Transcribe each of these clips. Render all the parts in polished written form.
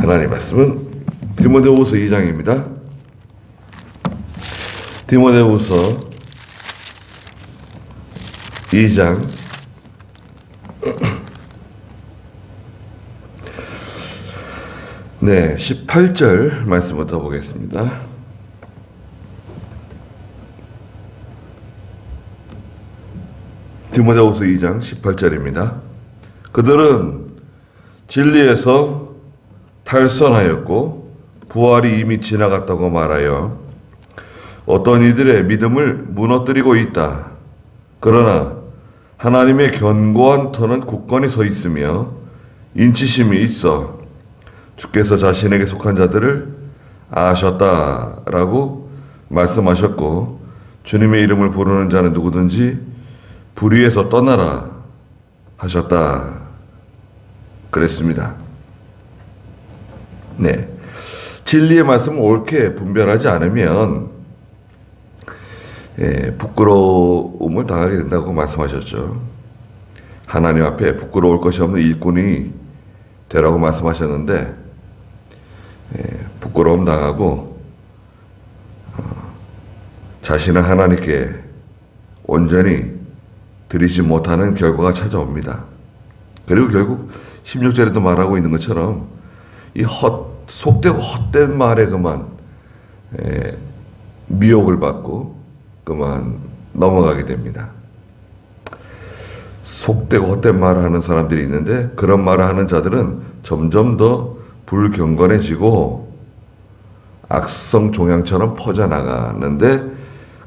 하나님 말씀은 디모데후서 2장입니다. 디모데후서 2장 네, 18절 말씀부터 보겠습니다. 디모데후서 2장 18절입니다. 그들은 진리에서 탈선하였고 부활이 이미 지나갔다고 말하여 어떤 이들의 믿음을 무너뜨리고 있다. 그러나 하나님의 견고한 터는 굳건히 서 있으며 인치심이 있어 주께서 자신에게 속한 자들을 아셨다라고 말씀하셨고, 주님의 이름을 부르는 자는 누구든지 불의에서 떠나라 하셨다 그랬습니다. 네, 진리의 말씀을 옳게 분별하지 않으면 부끄러움을 당하게 된다고 말씀하셨죠. 하나님 앞에 부끄러울 것이 없는 일꾼이 되라고 말씀하셨는데, 부끄러움 당하고 자신을 하나님께 온전히 드리지 못하는 결과가 찾아옵니다. 그리고 결국 16절에도 말하고 있는 것처럼 이 속되고 헛된 말에 그만 미혹을 받고 그만 넘어가게 됩니다. 속되고 헛된 말을 하는 사람들이 있는데, 그런 말을 하는 자들은 점점 더 불경건해지고 악성 종양처럼 퍼져나가는데,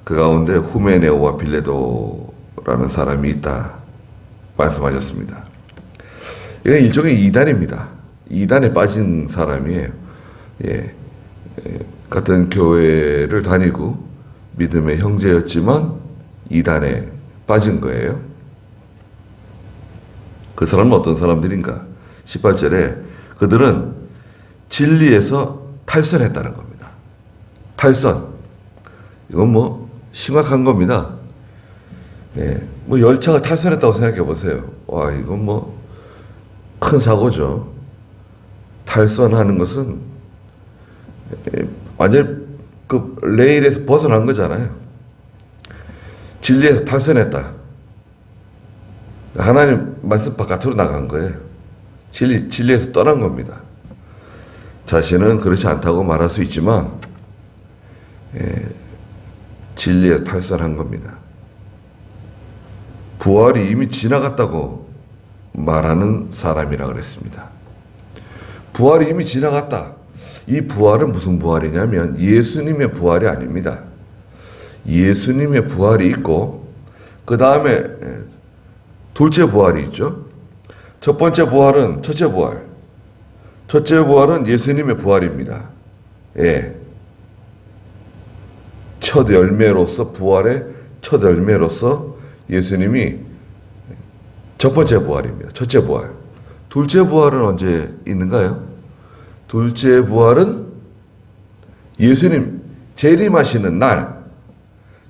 그 가운데 후메네오와 빌레도라는 사람이 있다 말씀하셨습니다. 이건 일종의 이단입니다. 이단에 빠진 사람이에요. 같은 교회를 다니고 믿음의 형제였지만 이단에 빠진 거예요. 그 사람은 어떤 사람들인가? 18절에 그들은 진리에서 탈선했다는 겁니다. 탈선. 이건 뭐 심각한 겁니다. 뭐 열차가 탈선했다고 생각해 보세요. 와, 이건 뭐 큰 사고죠. 탈선하는 것은 완전 그 레일에서 벗어난 거잖아요. 진리에서 탈선했다. 하나님 말씀 바깥으로 나간 거예요. 진리에서 떠난 겁니다. 자신은 그렇지 않다고 말할 수 있지만 진리에 탈선한 겁니다. 부활이 이미 지나갔다고 말하는 사람이라 그랬습니다. 부활이 이미 지나갔다. 이 부활은 무슨 부활이냐면 예수님의 부활이 아닙니다. 예수님의 부활이 있고 그 다음에 둘째 부활이 있죠. 첫 번째 부활은 첫째 부활. 첫째 부활은 예수님의 부활입니다. 첫 열매로서, 부활의 첫 열매로서 예수님이 첫 번째 부활입니다. 첫째 부활. 둘째 부활은 언제 있는가요? 둘째 부활은 예수님 재림하시는 날,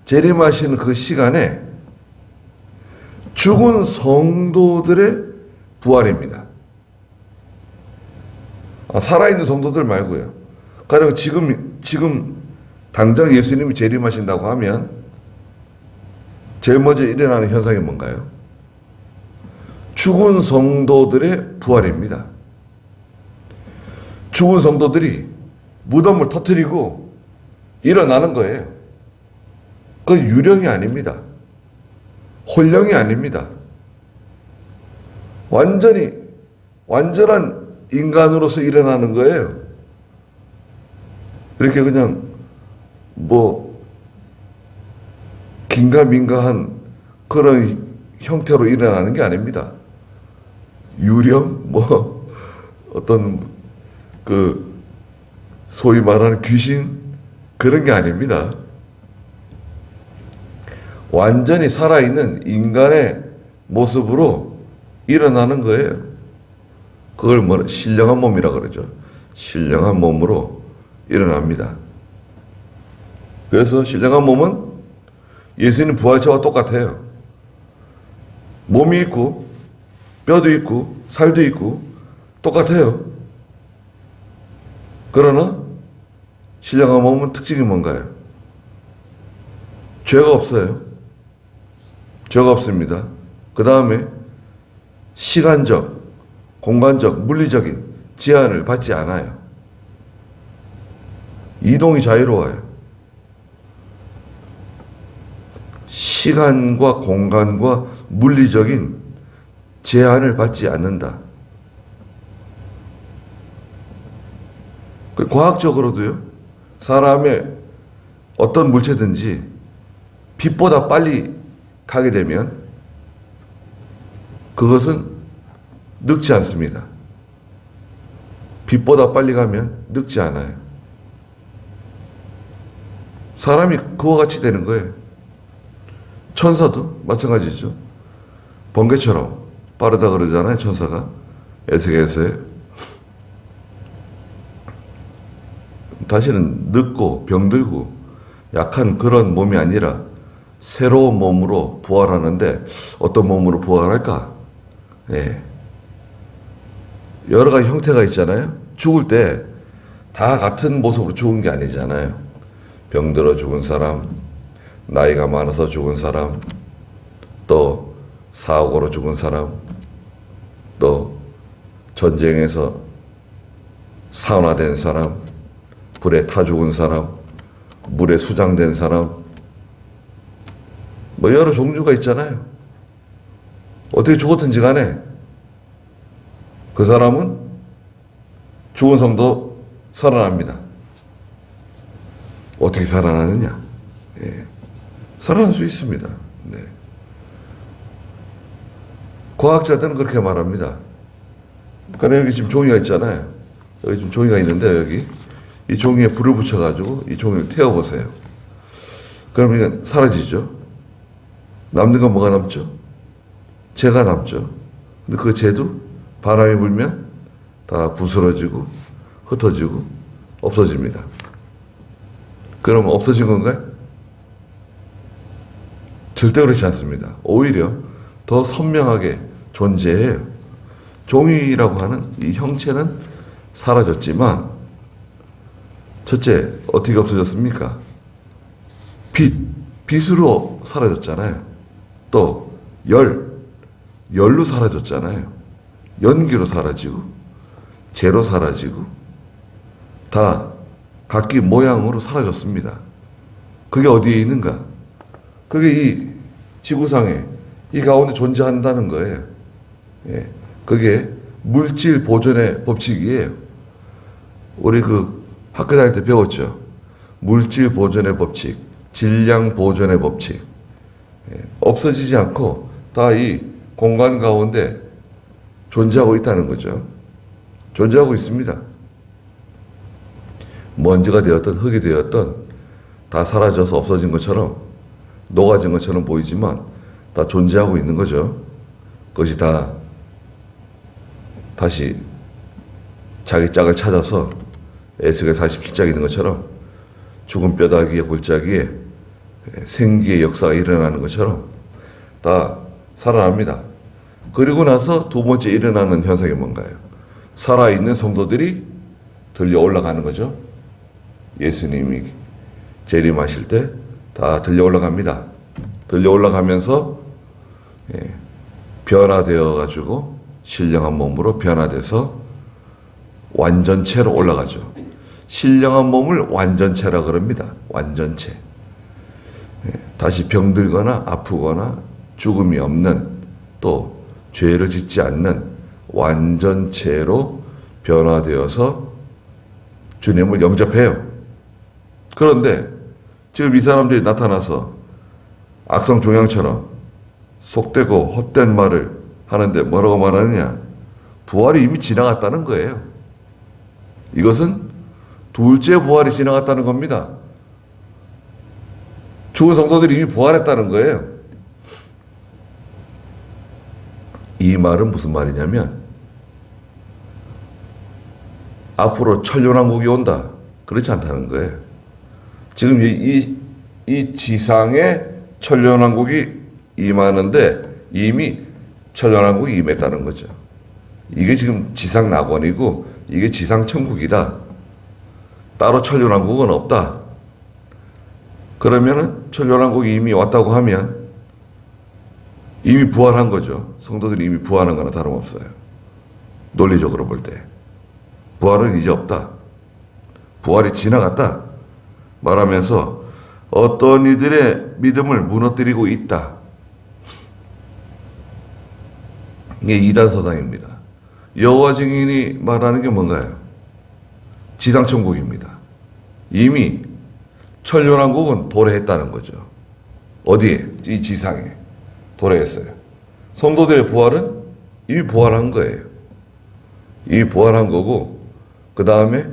재림하시는 그 시간에 죽은 성도들의 부활입니다. 살아있는 성도들 말고요. 가령 지금 당장 예수님이 재림하신다고 하면 제일 먼저 일어나는 현상이 뭔가요? 죽은 성도들의 부활입니다. 죽은 성도들이 무덤을 터뜨리고 일어나는 거예요. 그 유령이 아닙니다. 혼령이 아닙니다. 완전한 인간으로서 일어나는 거예요. 이렇게 그냥 뭐 긴가민가한 그런 형태로 일어나는 게 아닙니다. 유령, 뭐 어떤 그 소위 말하는 귀신, 그런 게 아닙니다. 완전히 살아있는 인간의 모습으로 일어나는 거예요. 그걸 신령한 몸이라 그러죠. 신령한 몸으로 일어납니다. 그래서 신령한 몸은 예수님 부활체와 똑같아요. 몸이 있고 뼈도 있고 살도 있고 똑같아요. 그러나 신령한 몸은 특징이 뭔가요? 죄가 없어요. 죄가 없습니다. 그 다음에 시간적, 공간적, 물리적인 제한을 받지 않아요. 이동이 자유로워요. 시간과 공간과 물리적인 제한을 받지 않는다. 과학적으로도요, 사람의 어떤 물체든지 빛보다 빨리 가게 되면 그것은 늙지 않습니다. 빛보다 빨리 가면 늙지 않아요. 사람이 그와 같이 되는 거예요. 천사도 마찬가지죠. 번개처럼 빠르다 그러잖아요, 천사가. 에스겔서에. 다시는 늙고 병들고 약한 그런 몸이 아니라 새로운 몸으로 부활하는데, 어떤 몸으로 부활할까? 예. 여러 가지 형태가 있잖아요. 죽을 때 다 같은 모습으로 죽은 게 아니잖아요. 병들어 죽은 사람, 나이가 많아서 죽은 사람, 또 사고로 죽은 사람, 또 전쟁에서 사원화된 사람, 불에 타 죽은 사람, 물에 수장된 사람, 뭐 여러 종류가 있잖아요. 어떻게 죽었든지 간에 그 사람은 죽은 성도 살아납니다. 어떻게 살아나느냐? 예. 살아날 수 있습니다. 네. 과학자들은 그렇게 말합니다. 그러니까 여기 지금 종이가 있잖아요. 여기 지금 종이가 있는데, 여기 이 종이에 불을 붙여가지고 이 종이를 태워보세요. 그러면 이건 사라지죠. 남는 건 뭐가 남죠? 재가 남죠. 근데 그 재도 바람이 불면 다 부스러지고 흩어지고 없어집니다. 그럼 없어진 건가요? 절대 그렇지 않습니다. 오히려 더 선명하게 존재해요. 종이라고 하는 이 형체는 사라졌지만, 첫째, 어떻게 없어졌습니까? 빛으로 사라졌잖아요. 또 열로 사라졌잖아요. 연기로 사라지고 재로 사라지고 다 각기 모양으로 사라졌습니다. 그게 어디에 있는가? 그게 이 지구상에 이 가운데 존재한다는 거예요. 예. 그게 물질 보존의 법칙이에요. 우리 그 학교 다닐 때 배웠죠. 물질 보존의 법칙, 질량 보존의 법칙. 예. 없어지지 않고 다 이 공간 가운데 존재하고 있다는 거죠. 존재하고 있습니다. 먼지가 되었던 흙이 되었던 다 사라져서 없어진 것처럼, 녹아진 것처럼 보이지만 다 존재하고 있는 거죠. 그것이 다 다시 자기 짝을 찾아서 에스겔 47장에 있는 것처럼 죽은 뼈다귀의 골짜기에 생기의 역사가 일어나는 것처럼 다 살아납니다. 그리고 나서 두 번째 일어나는 현상이 뭔가요? 살아있는 성도들이 들려 올라가는 거죠. 예수님이 재림하실 때 다 들려 올라갑니다. 들려 올라가면서 변화되어 가지고 신령한 몸으로 변화돼서 완전체로 올라가죠. 신령한 몸을 완전체라 그럽니다. 완전체. 다시 병들거나 아프거나 죽음이 없는, 또 죄를 짓지 않는 완전체로 변화되어서 주님을 영접해요. 그런데 지금 이 사람들이 나타나서 악성 종양처럼 속되고 헛된 말을 하는데 뭐라고 말하느냐? 부활이 이미 지나갔다는 거예요. 이것은 둘째 부활이 지나갔다는 겁니다. 죽은 성도들이 이미 부활했다는 거예요. 이 말은 무슨 말이냐면, 앞으로 천년왕국이 온다, 그렇지 않다는 거예요. 지금 이 지상에 천년왕국이 임하는데 이미 천년왕국이 임했다는 거죠. 이게 지금 지상 낙원이고 이게 지상 천국이다. 따로 천년왕국은 없다. 그러면은 천년왕국이 이미 왔다고 하면 이미 부활한 거죠. 성도들이 이미 부활한 거나 다름없어요. 논리적으로 볼 때. 부활은 이제 없다. 부활이 지나갔다. 말하면서 어떤 이들의 믿음을 무너뜨리고 있다. 이게 이단 서상입니다. 여호와 증인이 말하는 게 뭔가요? 지상천국입니다. 이미 천년왕국은 도래했다는 거죠. 어디에? 이 지상에 도래했어요. 성도들의 부활은 이미 부활한 거예요. 이미 부활한 거고, 그 다음에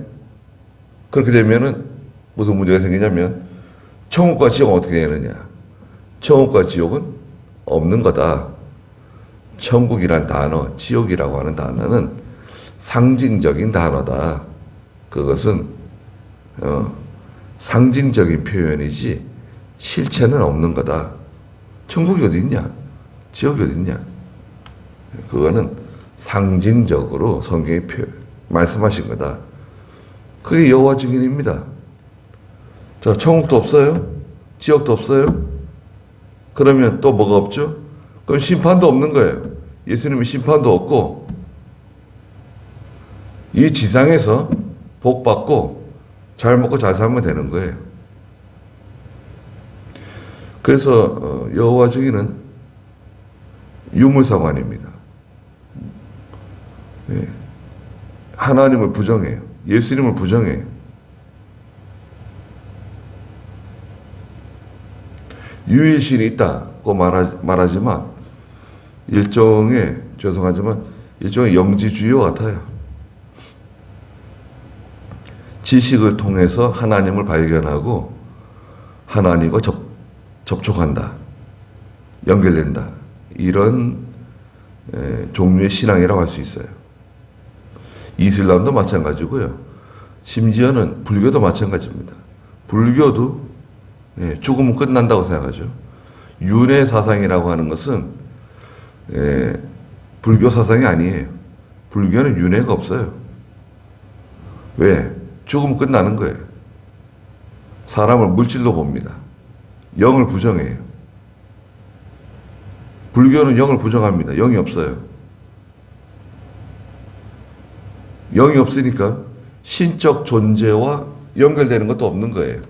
그렇게 되면은 무슨 문제가 생기냐면 천국과 지옥은 어떻게 되느냐? 천국과 지옥은 없는 거다. 천국이란 단어, 지옥이라고 하는 단어는 상징적인 단어다. 그것은 상징적인 표현이지 실체는 없는 거다. 천국이 어디 있냐? 지옥이 어디 있냐? 그거는 상징적으로 성경이 말씀하신 거다. 그게 여호와 증인입니다. 자, 천국도 없어요? 지옥도 없어요? 그러면 또 뭐가 없죠? 그럼 심판도 없는 거예요. 예수님이 심판도 없고 이 지상에서 복 받고 잘 먹고 잘 살면 되는 거예요. 그래서 여호와 증인은 유물상관입니다. 예. 하나님을 부정해요. 예수님을 부정해요. 유일신이 있다고 말하지만 죄송하지만 일종의 영지주의와 같아요. 지식을 통해서 하나님을 발견하고 하나님과 접촉한다. 연결된다. 이런 종류의 신앙이라고 할 수 있어요. 이슬람도 마찬가지고요. 심지어는 불교도 마찬가지입니다. 불교도 죽으면 끝난다고 생각하죠. 윤회 사상이라고 하는 것은 불교 사상이 아니에요. 불교는 윤회가 없어요. 왜? 죽으면 끝나는 거예요. 사람을 물질로 봅니다. 영을 부정해요. 불교는 영을 부정합니다. 영이 없어요. 영이 없으니까 신적 존재와 연결되는 것도 없는 거예요.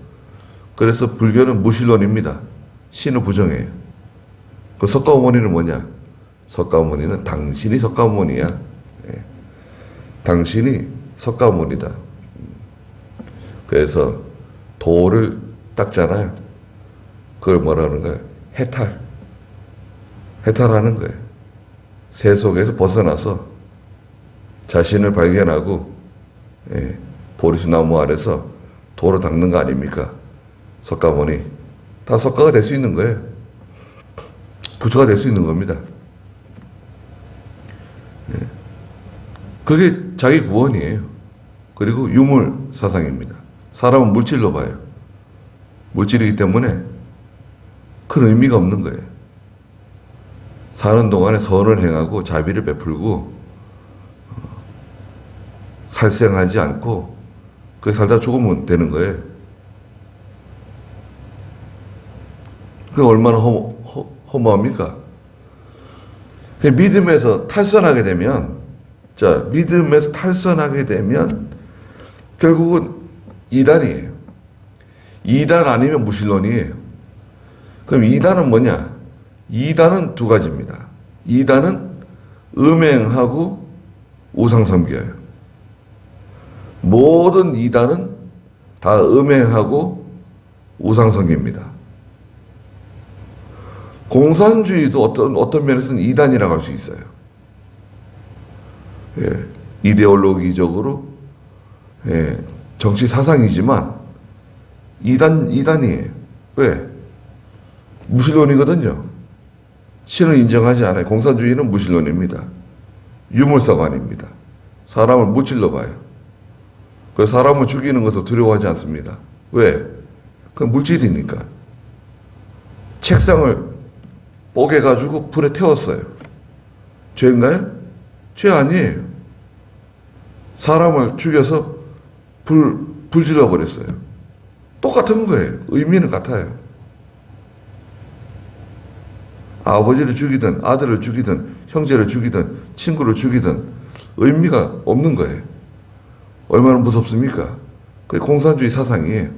그래서 불교는 무신론입니다. 신을 부정해요. 그 석가모니는 뭐냐? 석가모니는 당신이 석가모니야. 당신이 석가모니다. 그래서 도를 닦잖아요. 그걸 뭐라는 거예요? 해탈하는 거예요. 세속에서 벗어나서 자신을 발견하고 보리수 나무 아래서 도를 닦는 거 아닙니까? 석가모니. 다 석가가 될 수 있는 거예요. 부처가 될 수 있는 겁니다. 그게 자기 구원이에요. 그리고 유물 사상입니다. 사람은 물질로 봐요. 물질이기 때문에 큰 의미가 없는 거예요. 사는 동안에 선을 행하고 자비를 베풀고 살생하지 않고 그렇게 살다 죽으면 되는 거예요. 그게 얼마나 허무합니까? 믿음에서 탈선하게 되면, 결국은 이단이에요. 이단 아니면 무신론이에요. 그럼 이단은 뭐냐? 이단은 두 가지입니다. 이단은 음행하고 우상 섬겨요. 모든 이단은 다 음행하고 우상 섬깁니다. 공산주의도 어떤 면에서는 이단이라고 할 수 있어요. 이데올로기적으로 정치 사상이지만 이단이에요. 왜? 무신론이거든요. 신을 인정하지 않아요. 공산주의는 무신론입니다. 유물사관입니다. 사람을 물질로 봐요. 그래서 사람을 죽이는 것을 두려워하지 않습니다. 왜? 그건 물질이니까. 책상을 뽀개가지고 불에 태웠어요. 죄인가요? 죄 아니에요. 사람을 죽여서 불 질러버렸어요. 똑같은 거예요. 의미는 같아요. 아버지를 죽이든 아들을 죽이든 형제를 죽이든 친구를 죽이든 의미가 없는 거예요. 얼마나 무섭습니까? 그게 공산주의 사상이에요.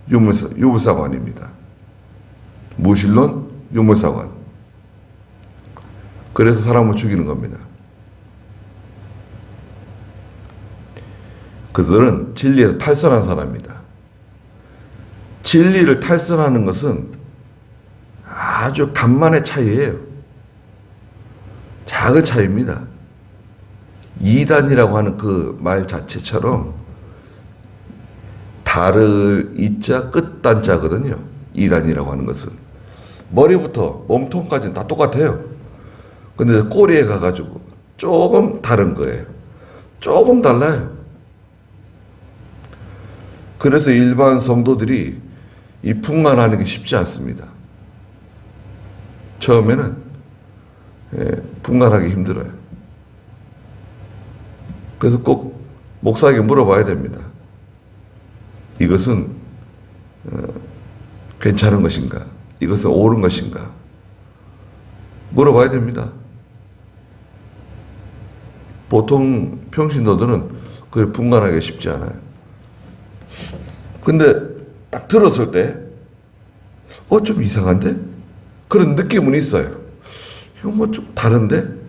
유물사관입니다. 무신론, 유물사관. 그래서 사람을 죽이는 겁니다. 그들은 진리에서 탈선한 사람입니다. 진리를 탈선하는 것은 아주 간만의 차이예요. 작은 차이입니다. 이단이라고 하는 그 말 자체처럼 다를 이자 끝단자거든요. 이단이라고 하는 것은 머리부터 몸통까지는 다 똑같아요. 근데 꼬리에 가가지고 조금 다른 거예요. 조금 달라요. 그래서 일반 성도들이 이 풍만하는 게 쉽지 않습니다. 처음에는 풍만하기 힘들어요. 그래서 꼭 목사에게 물어봐야 됩니다. 이것은 괜찮은 것인가? 이것은 옳은 것인가? 물어봐야 됩니다. 보통 평신도들은 그걸 분간하기가 쉽지 않아요. 근데 딱 들었을 때 좀 이상한데? 그런 느낌은 있어요. 이거 뭐 좀 다른데?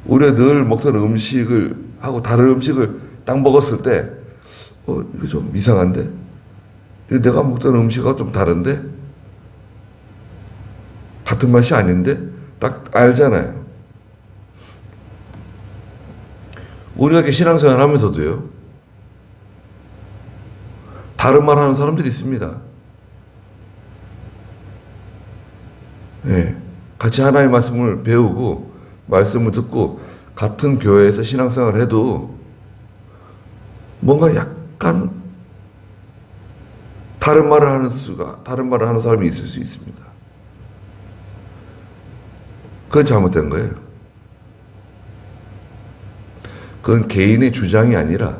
우리가 늘 먹던 음식을 하고 다른 음식을 딱 먹었을 때 이거 좀 이상한데? 내가 먹던 음식하고 좀 다른데? 같은 맛이 아닌데? 딱 알잖아요. 우리가 이렇게 신앙생활 하면서도요, 다른 말 하는 사람들이 있습니다. 네. 같이 하나님의 말씀을 배우고, 말씀을 듣고, 같은 교회에서 신앙생활을 해도, 뭔가 약간, 다른 말을 하는 사람이 있을 수 있습니다. 그건 잘못된 거예요. 그건 개인의 주장이 아니라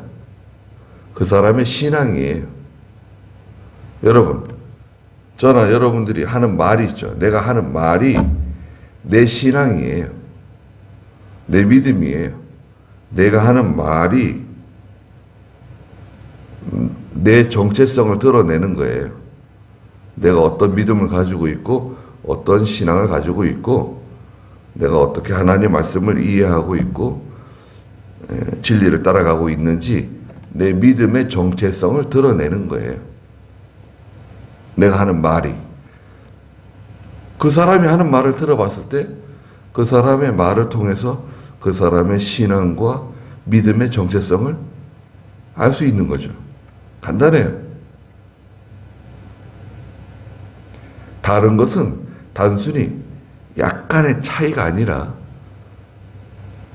그 사람의 신앙이에요. 여러분, 저나 여러분들이 하는 말이 있죠. 내가 하는 말이 내 신앙이에요. 내 믿음이에요. 내가 하는 말이 내 정체성을 드러내는 거예요. 내가 어떤 믿음을 가지고 있고 어떤 신앙을 가지고 있고 내가 어떻게 하나님의 말씀을 이해하고 있고 진리를 따라가고 있는지 내 믿음의 정체성을 드러내는 거예요. 내가 하는 말이. 그 사람이 하는 말을 들어봤을 때 그 사람의 말을 통해서 그 사람의 신앙과 믿음의 정체성을 알 수 있는 거죠. 간단해요. 다른 것은 단순히 약간의 차이가 아니라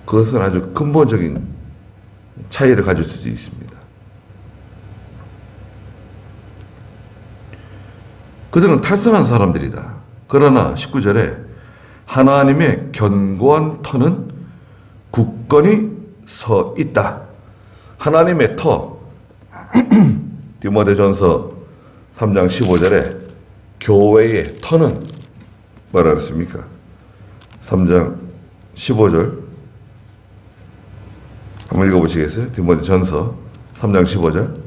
그것은 아주 근본적인 차이를 가질 수도 있습니다. 그들은 탈선한 사람들이다. 그러나 19절에 하나님의 견고한 터는 굳건히 서 있다. 하나님의 터. 디모데전서 3장 15절에 교회의 터는 뭐라 그랬습니까? 3장 15절 한번 읽어보시겠어요? 디모데전서 3장 15절.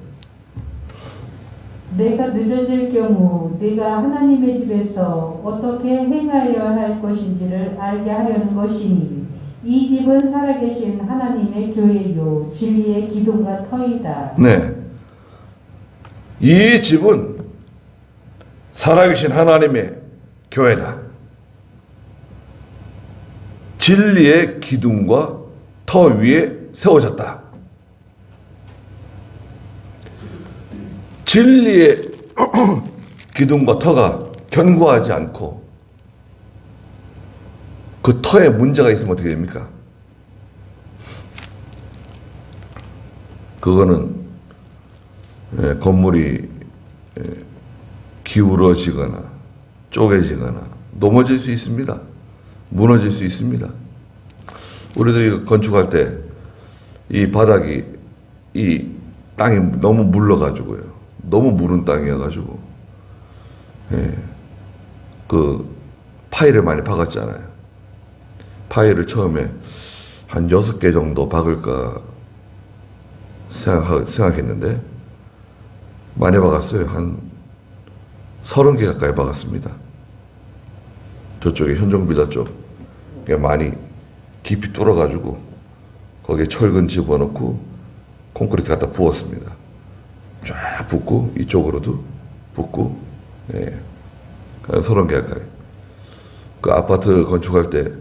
내가 늦어질 경우 네가 하나님의 집에서 어떻게 행하여야 할 것인지를 알게 하려는 것이니 이 집은 살아계신 하나님의 교회요 진리의 기둥과 터이다. 네, 이 집은 살아계신 하나님의 교회다. 진리의 기둥과 터 위에 세워졌다. 진리의 기둥과 터가 견고하지 않고 그 터에 문제가 있으면 어떻게 됩니까? 그거는 건물이 기울어지거나 쪼개지거나 넘어질 수 있습니다. 무너질 수 있습니다. 우리들이 건축할 때 이 바닥이 이 땅이 너무 물러가지고요. 너무 무른 땅이어가지고, 예, 그 파이를 많이 박았잖아요. 파이를 처음에 한 6개 정도 박을까 생각했는데 많이 박았어요. 한 30개 가까이 박았습니다. 저쪽에 현종빌라 쪽에 많이 깊이 뚫어가지고 거기에 철근 집어넣고 콘크리트 갖다 부었습니다. 쫙 붓고 이쪽으로도 붓고, 예, 30개 가까이. 그 아파트 건축할 때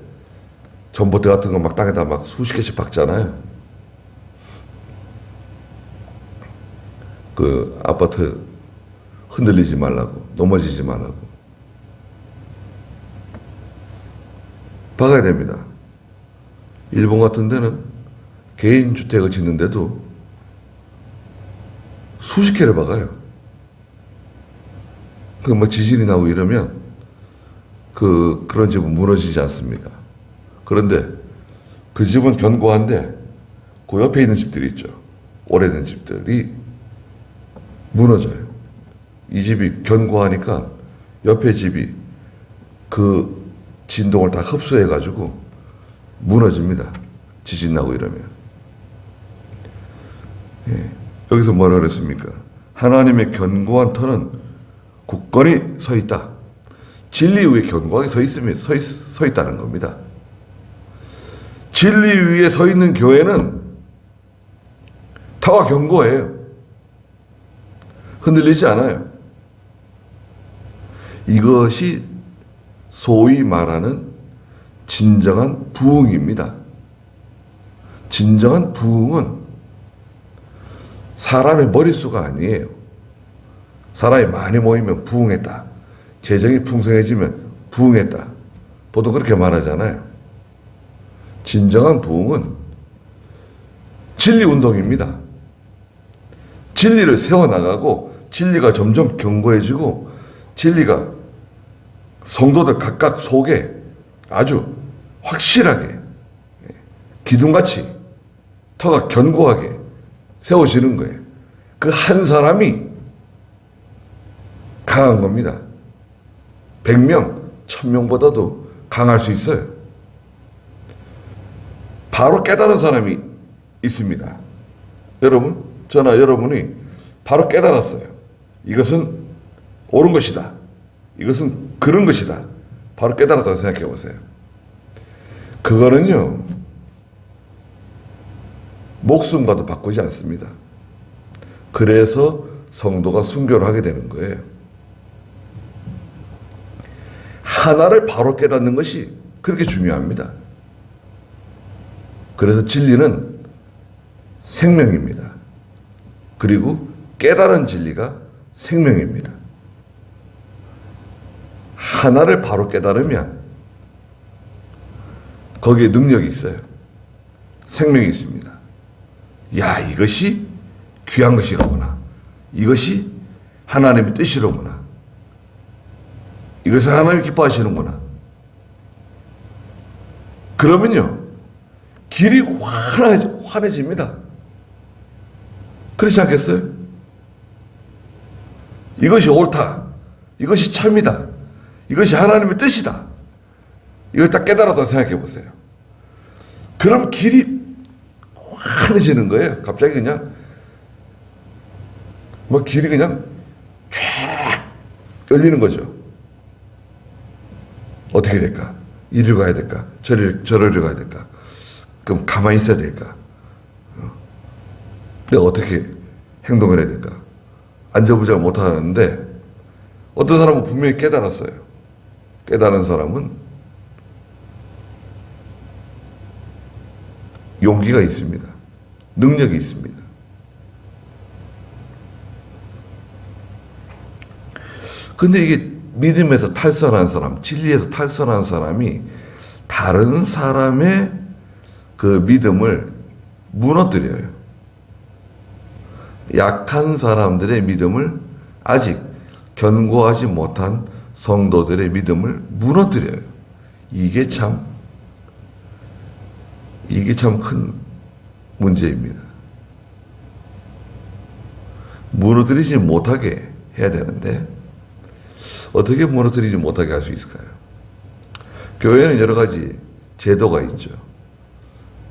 전봇대 같은 거 막 땅에다 막 수십 개씩 박잖아요. 그 아파트 흔들리지 말라고, 넘어지지 말라고. 박아야 됩니다. 일본 같은 데는 개인 주택을 짓는데도 수십 개를 박아요. 그 뭐 지진이 나고 이러면 그런 집은 무너지지 않습니다. 그런데 그 집은 견고한데 그 옆에 있는 집들이 있죠. 오래된 집들이 무너져요. 이 집이 견고하니까 옆에 집이 그 진동을 다 흡수해가지고 무너집니다. 지진 나고 이러면. 예. 여기서 뭐라 그랬습니까? 하나님의 견고한 터는 굳건히 서 있다. 진리 위에 견고하게 서 있다는 겁니다. 진리 위에 서 있는 교회는 터가 견고해요. 흔들리지 않아요. 이것이 소위 말하는 진정한 부흥입니다. 진정한 부흥은 사람의 머릿수가 아니에요. 사람이 많이 모이면 부흥했다. 재정이 풍성해지면 부흥했다. 보통 그렇게 말하잖아요. 진정한 부흥은 진리운동입니다. 진리를 세워나가고 진리가 점점 견고해지고 진리가 성도들 각각 속에 아주 확실하게 기둥같이 터가 견고하게 세워지는 거예요. 그 한 사람이 강한 겁니다. 100명, 1000명보다도 강할 수 있어요. 바로 깨달은 사람이 있습니다. 여러분, 저나 여러분이 바로 깨달았어요. 이것은 옳은 것이다. 이것은 그런 것이다. 바로 깨달았다고 생각해 보세요. 그거는요, 목숨과도 바꾸지 않습니다. 그래서 성도가 순교를 하게 되는 거예요. 하나를 바로 깨닫는 것이 그렇게 중요합니다. 그래서 진리는 생명입니다. 그리고 깨달은 진리가 생명입니다. 하나를 바로 깨달으면 거기에 능력이 있어요. 생명이 있습니다. 야, 이것이 귀한 것이로구나. 이것이 하나님의 뜻이로구나. 이것을 하나님이 기뻐하시는구나. 그러면요, 길이 환해집니다. 그렇지 않겠어요? 이것이 옳다. 이것이 참이다. 이것이 하나님의 뜻이다. 이걸 딱 깨달았다고 생각해 보세요. 그럼 길이 환해지는 거예요. 갑자기 그냥 뭐 길이 그냥 쫙 열리는 거죠. 어떻게 될까? 이리로 가야 될까? 저리로 가야 될까? 그럼 가만히 있어야 될까? 내가 어떻게 행동을 해야 될까? 안절부절 못하는데 어떤 사람은 분명히 깨달았어요. 깨달은 사람은 용기가 있습니다. 능력이 있습니다. 근데 이게 믿음에서 탈선한 사람, 진리에서 탈선한 사람이 다른 사람의 그 믿음을 무너뜨려요. 약한 사람들의 믿음을, 아직 견고하지 못한 성도들의 믿음을 무너뜨려요. 이게 참 큰 문제입니다. 무너뜨리지 못하게 해야 되는데 어떻게 무너뜨리지 못하게 할 수 있을까요? 교회는 여러 가지 제도가 있죠.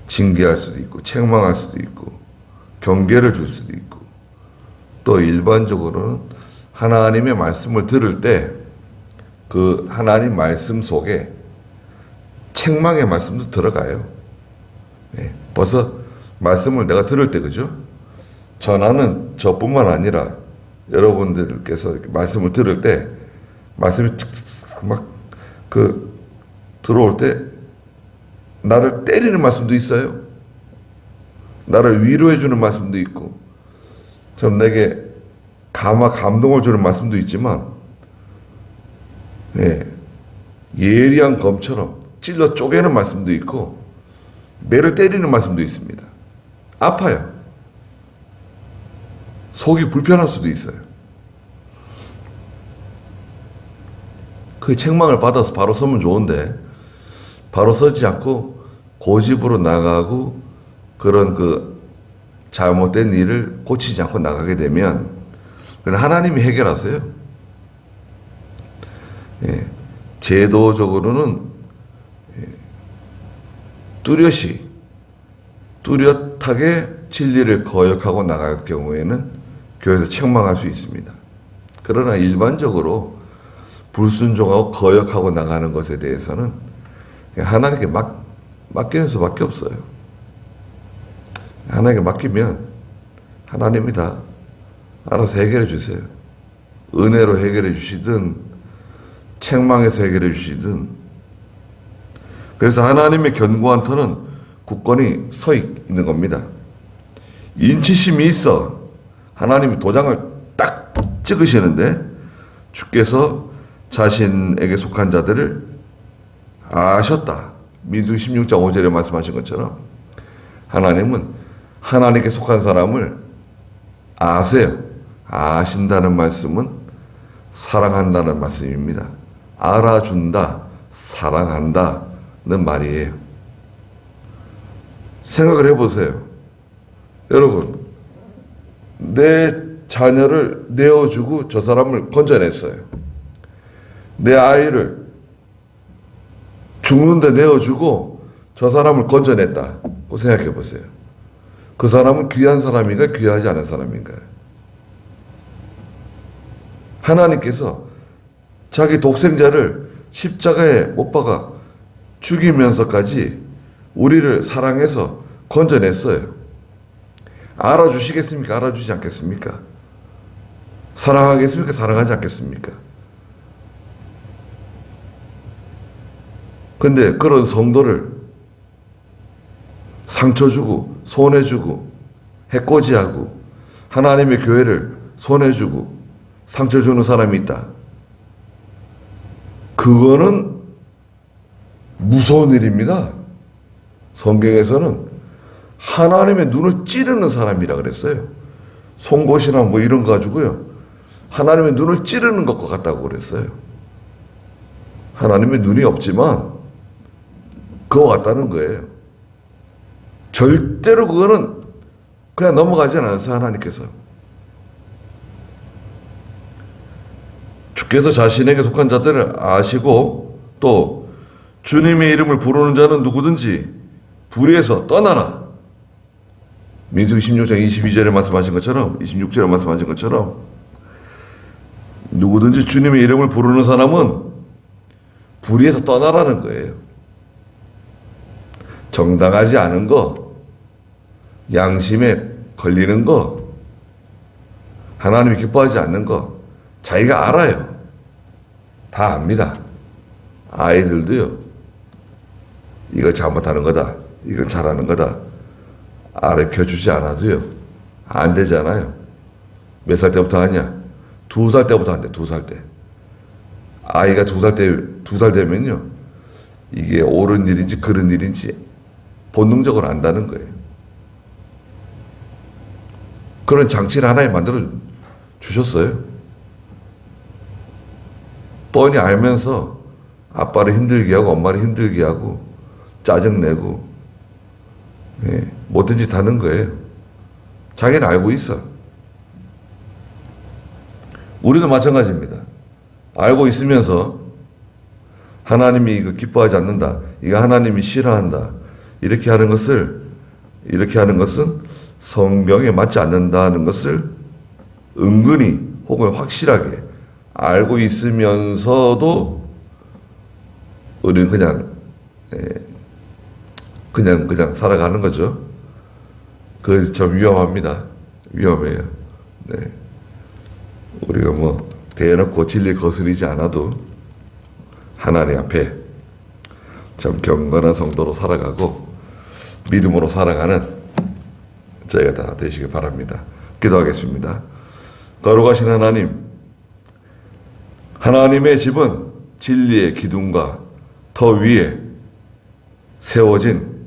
징계할 수도 있고 책망할 수도 있고 경계를 줄 수도 있고 또 일반적으로는 하나님의 말씀을 들을 때 그 하나님 말씀 속에 책망의 말씀도 들어가요. 네, 벌써 말씀을 내가 들을 때 그죠? 전하는 저뿐만 아니라 여러분들께서 이렇게 말씀을 들을 때 말씀이 막 들어올 때 나를 때리는 말씀도 있어요. 나를 위로해 주는 말씀도 있고 좀 내게 감동을 주는 말씀도 있지만 예리한 검처럼 찔러 쪼개는 말씀도 있고 매를 때리는 말씀도 있습니다. 아파요. 속이 불편할 수도 있어요. 그 책망을 받아서 바로 서면 좋은데 바로 서지 않고 고집으로 나가고 그런 잘못된 일을 고치지 않고 나가게 되면 그건 하나님이 해결하세요. 제도적으로는 뚜렷하게 진리를 거역하고 나갈 경우에는 교회에서 책망할 수 있습니다. 그러나 일반적으로 불순종하고 거역하고 나가는 것에 대해서는 하나님께 맡기는 수밖에 없어요. 하나님께 맡기면 하나님이 다 알아서 해결해 주세요. 은혜로 해결해 주시든 책망해서 해결해 주시든. 그래서 하나님의 견고한 터는 굳건히 서 있는 겁니다. 인치심이 있어. 하나님이 도장을 딱 찍으시는데 주께서 자신에게 속한 자들을 아셨다. 민수기 16장 5절에 말씀하신 것처럼 하나님은 하나님께 속한 사람을 아세요. 아신다는 말씀은 사랑한다는 말씀입니다. 알아준다, 사랑한다는 말이에요. 생각을 해보세요. 여러분, 내 자녀를 내어주고 저 사람을 건져냈어요. 내 아이를 죽는데 내어주고 저 사람을 건져냈다고 생각해 보세요. 그 사람은 귀한 사람인가요? 귀하지 않은 사람인가요? 하나님께서 자기 독생자를 십자가에 못 박아 죽이면서까지 우리를 사랑해서 건져냈어요. 알아주시겠습니까? 알아주지 않겠습니까? 사랑하겠습니까? 사랑하지 않겠습니까? 근데 그런 성도를 상처 주고 손해 주고 해코지하고 하나님의 교회를 손해 주고 상처 주는 사람이 있다. 그거는 무서운 일입니다. 성경에서는 하나님의 눈을 찌르는 사람이라 그랬어요. 송곳이나 뭐 이런 거 가지고요. 하나님의 눈을 찌르는 것과 같다고 그랬어요. 하나님의 눈이 없지만 그와 같다는 거예요. 절대로 그거는 그냥 넘어가지 않으세요. 하나님께서. 주께서 자신에게 속한 자들을 아시고 또 주님의 이름을 부르는 자는 누구든지 불의에서 떠나라. 민수기 16장 22절에 말씀하신 것처럼 26절에 말씀하신 것처럼 누구든지 주님의 이름을 부르는 사람은 불의에서 떠나라는 거예요. 정당하지 않은 거, 양심에 걸리는 거, 하나님이 기뻐하지 않는 거 자기가 알아요. 다 압니다. 아이들도요. 이거 잘못하는 거다. 이건 잘하는 거다. 가르쳐주지 않아도요. 안 되잖아요. 몇 살 때부터 하냐? 2살 때부터 한대. 2살 때. 아이가 2살 되면요. 이게 옳은 일인지 그른 일인지 본능적으로 안다는 거예요. 그런 장치를 하나에 만들어 주셨어요. 뻔히 알면서 아빠를 힘들게 하고 엄마를 힘들게 하고 짜증내고 못된 짓 하는 거예요. 자기는 알고 있어. 우리도 마찬가지입니다. 알고 있으면서 하나님이 이거 기뻐하지 않는다, 이거 하나님이 싫어한다, 이렇게 하는 것은 성경에 맞지 않는다는 것을 은근히 혹은 확실하게 알고 있으면서도 우리는 그냥 살아가는 거죠. 그래서 좀 위험합니다. 위험해요. 네. 우리가 뭐 대놓고 진리 거스르지 않아도 하나님 앞에 참 경건한 성도로 살아가고 믿음으로 살아가는 저희가 다 되시길 바랍니다. 기도하겠습니다. 거룩하신 하나님, 하나님의 집은 진리의 기둥과 터 위에 세워진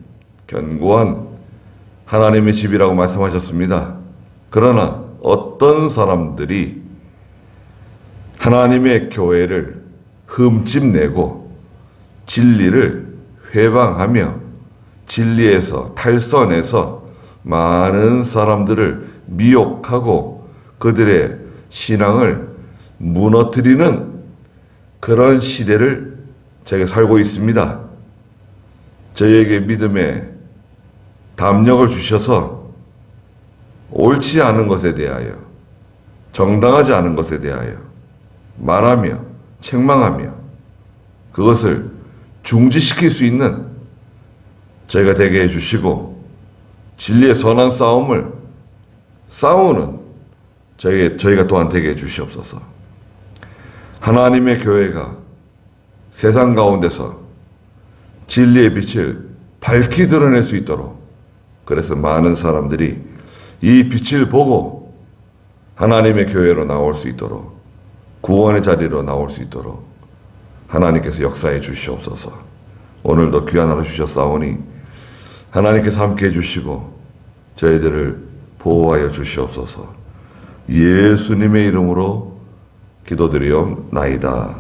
견고한 하나님의 집이라고 말씀하셨습니다. 그러나 어떤 사람들이 하나님의 교회를 흠집내고 진리를 회방하며 진리에서 탈선해서 많은 사람들을 미혹하고 그들의 신앙을 무너뜨리는 그런 시대를 저희가 살고 있습니다. 저희에게 믿음의 담력을 주셔서 옳지 않은 것에 대하여, 정당하지 않은 것에 대하여 말하며 책망하며 그것을 중지시킬 수 있는 저희가 되게 해주시고, 진리의 선한 싸움을 싸우는 저희가 또한 되게 해주시옵소서. 하나님의 교회가 세상 가운데서 진리의 빛을 밝히 드러낼 수 있도록, 그래서 많은 사람들이 이 빛을 보고 하나님의 교회로 나올 수 있도록, 구원의 자리로 나올 수 있도록 하나님께서 역사해 주시옵소서. 오늘도 귀한 하루 주셨사오니 하나님께서 함께 해주시고 저희들을 보호하여 주시옵소서. 예수님의 이름으로 기도드리옵나이다.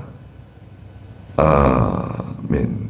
아멘.